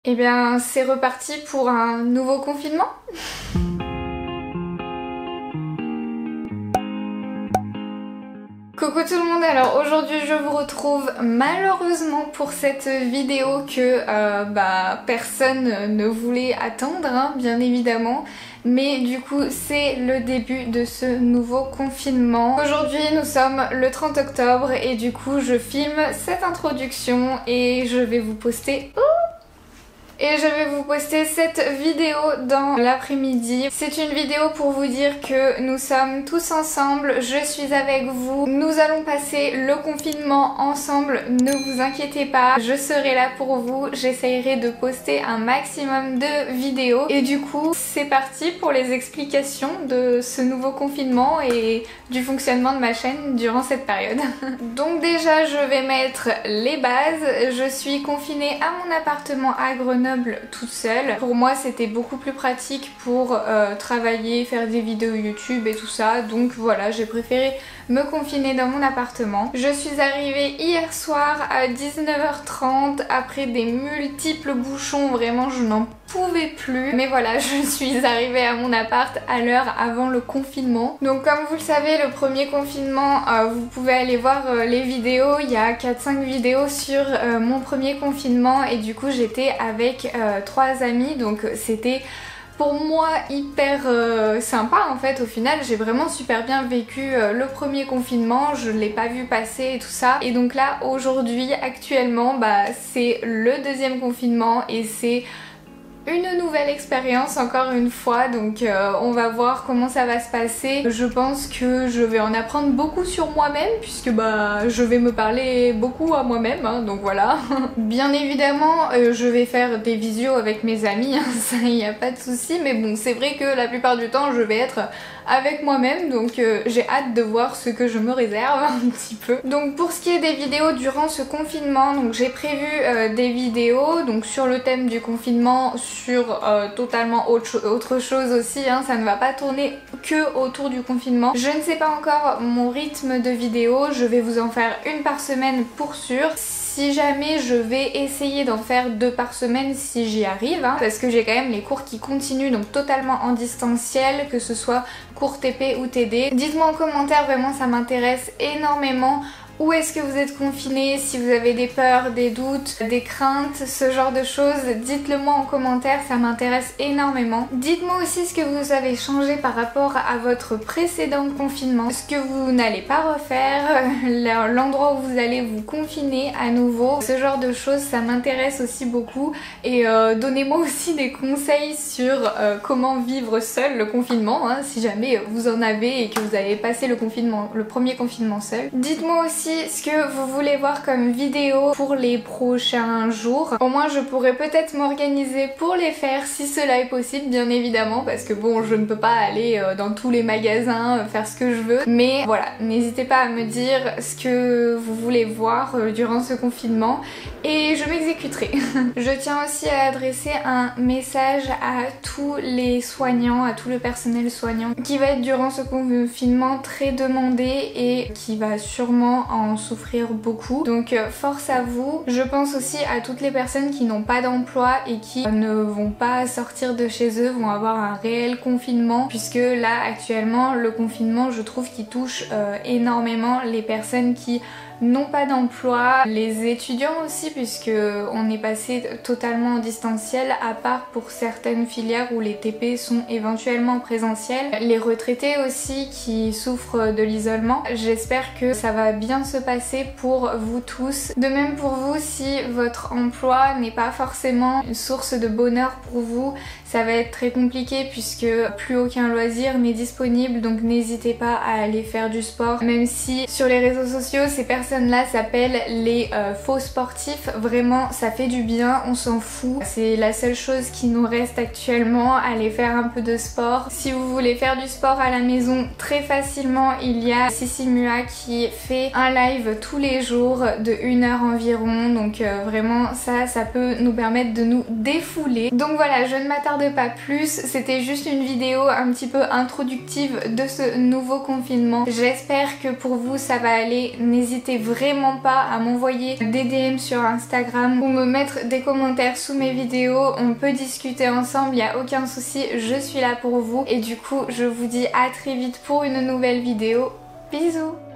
Eh bien, c'est reparti pour un nouveau confinement. Coucou tout le monde, alors aujourd'hui je vous retrouve malheureusement pour cette vidéo que personne ne voulait attendre, hein, bien évidemment. Mais du coup c'est le début de ce nouveau confinement. Aujourd'hui nous sommes le 30 octobre et du coup je filme cette introduction et je vais vous poster... cette vidéo dans l'après-midi. C'est une vidéo pour vous dire que nous sommes tous ensemble, je suis avec vous. Nous allons passer le confinement ensemble, ne vous inquiétez pas. Je serai là pour vous, j'essayerai de poster un maximum de vidéos. Et du coup, c'est parti pour les explications de ce nouveau confinement et du fonctionnement de ma chaîne durant cette période. Donc déjà, je vais mettre les bases. Je suis confinée à mon appartement à Grenoble toute seule. Pour moi c'était beaucoup plus pratique pour travailler, faire des vidéos YouTube et tout ça, donc voilà, j'ai préféré me confiner dans mon appartement. Je suis arrivée hier soir à 19h30 après des multiples bouchons, vraiment je n'en pouvais plus, mais voilà, je suis arrivée à mon appart à l'heure avant le confinement. Donc comme vous le savez, le premier confinement, vous pouvez aller voir les vidéos, il y a 4-5 vidéos sur mon premier confinement et du coup j'étais avec 3 amis, donc c'était pour moi hyper sympa en fait. Au final j'ai vraiment super bien vécu le premier confinement, je l'ai pas vu passer et tout ça, et donc là aujourd'hui actuellement c'est le deuxième confinement et c'est une nouvelle expérience encore une fois, donc on va voir comment ça va se passer. Je pense que je vais en apprendre beaucoup sur moi-même puisque je vais me parler beaucoup à moi-même, hein, donc voilà. Bien évidemment je vais faire des visios avec mes amis, hein, ça y a pas de souci, mais bon c'est vrai que la plupart du temps je vais être avec moi-même, donc j'ai hâte de voir ce que je me réserve un petit peu. Donc pour ce qui est des vidéos durant ce confinement, donc j'ai prévu des vidéos donc sur le thème du confinement, sur totalement autre chose aussi, hein, ça ne va pas tourner que autour du confinement. Je ne sais pas encore mon rythme de vidéo, je vais vous en faire une par semaine pour sûr. Si jamais je vais essayer d'en faire 2 par semaine si j'y arrive, hein, parce que j'ai quand même les cours qui continuent, donc totalement en distanciel, que ce soit cours TP ou TD. Dites-moi en commentaire, vraiment ça m'intéresse énormément. Où est-ce que vous êtes confinés? Si vous avez des peurs, des doutes, des craintes, ce genre de choses, dites-le moi en commentaire, ça m'intéresse énormément. Dites-moi aussi ce que vous avez changé par rapport à votre précédent confinement, ce que vous n'allez pas refaire, l'endroit où vous allez vous confiner à nouveau. Ce genre de choses, ça m'intéresse aussi beaucoup. Et donnez-moi aussi des conseils sur comment vivre seul le confinement, hein, si jamais vous en avez et que vous avez passé le confinement, le premier confinement seul. Dites-moi aussi ce que vous voulez voir comme vidéo pour les prochains jours. Au moins je pourrais peut-être m'organiser pour les faire si cela est possible, bien évidemment, parce que bon, je ne peux pas aller dans tous les magasins faire ce que je veux, mais voilà, n'hésitez pas à me dire ce que vous voulez voir durant ce confinement et je m'exécuterai. Je tiens aussi à adresser un message à tous les soignants, à tout le personnel soignant qui va être durant ce confinement très demandé et qui va sûrement en souffrir beaucoup, donc force à vous. Je pense aussi à toutes les personnes qui n'ont pas d'emploi et qui ne vont pas sortir de chez eux, vont avoir un réel confinement, puisque là actuellement le confinement je trouve qu'il touche énormément les personnes qui n'ont pas d'emploi, les étudiants aussi, puisque on est passé totalement en distanciel, à part pour certaines filières où les TP sont éventuellement présentiels, les retraités aussi qui souffrent de l'isolement. J'espère que ça va bien se passer pour vous tous. De même pour vous, si votre emploi n'est pas forcément une source de bonheur pour vous, ça va être très compliqué puisque plus aucun loisir n'est disponible, donc n'hésitez pas à aller faire du sport, même si sur les réseaux sociaux ces personnes-là s'appellent les faux sportifs. Vraiment ça fait du bien, on s'en fout, c'est la seule chose qui nous reste actuellement, aller faire un peu de sport. Si vous voulez faire du sport à la maison très facilement, il y a Sissi Mua qui fait un live tous les jours de 1 heure environ, donc vraiment ça peut nous permettre de nous défouler. Donc voilà, je ne m'attarde pas plus, c'était juste une vidéo un petit peu introductive de ce nouveau confinement. J'espère que pour vous ça va aller, n'hésitez n'hésitez vraiment pas à m'envoyer des DM sur Instagram ou me mettre des commentaires sous mes vidéos. On peut discuter ensemble, il n'y a aucun souci, je suis là pour vous. Et du coup, je vous dis à très vite pour une nouvelle vidéo. Bisous!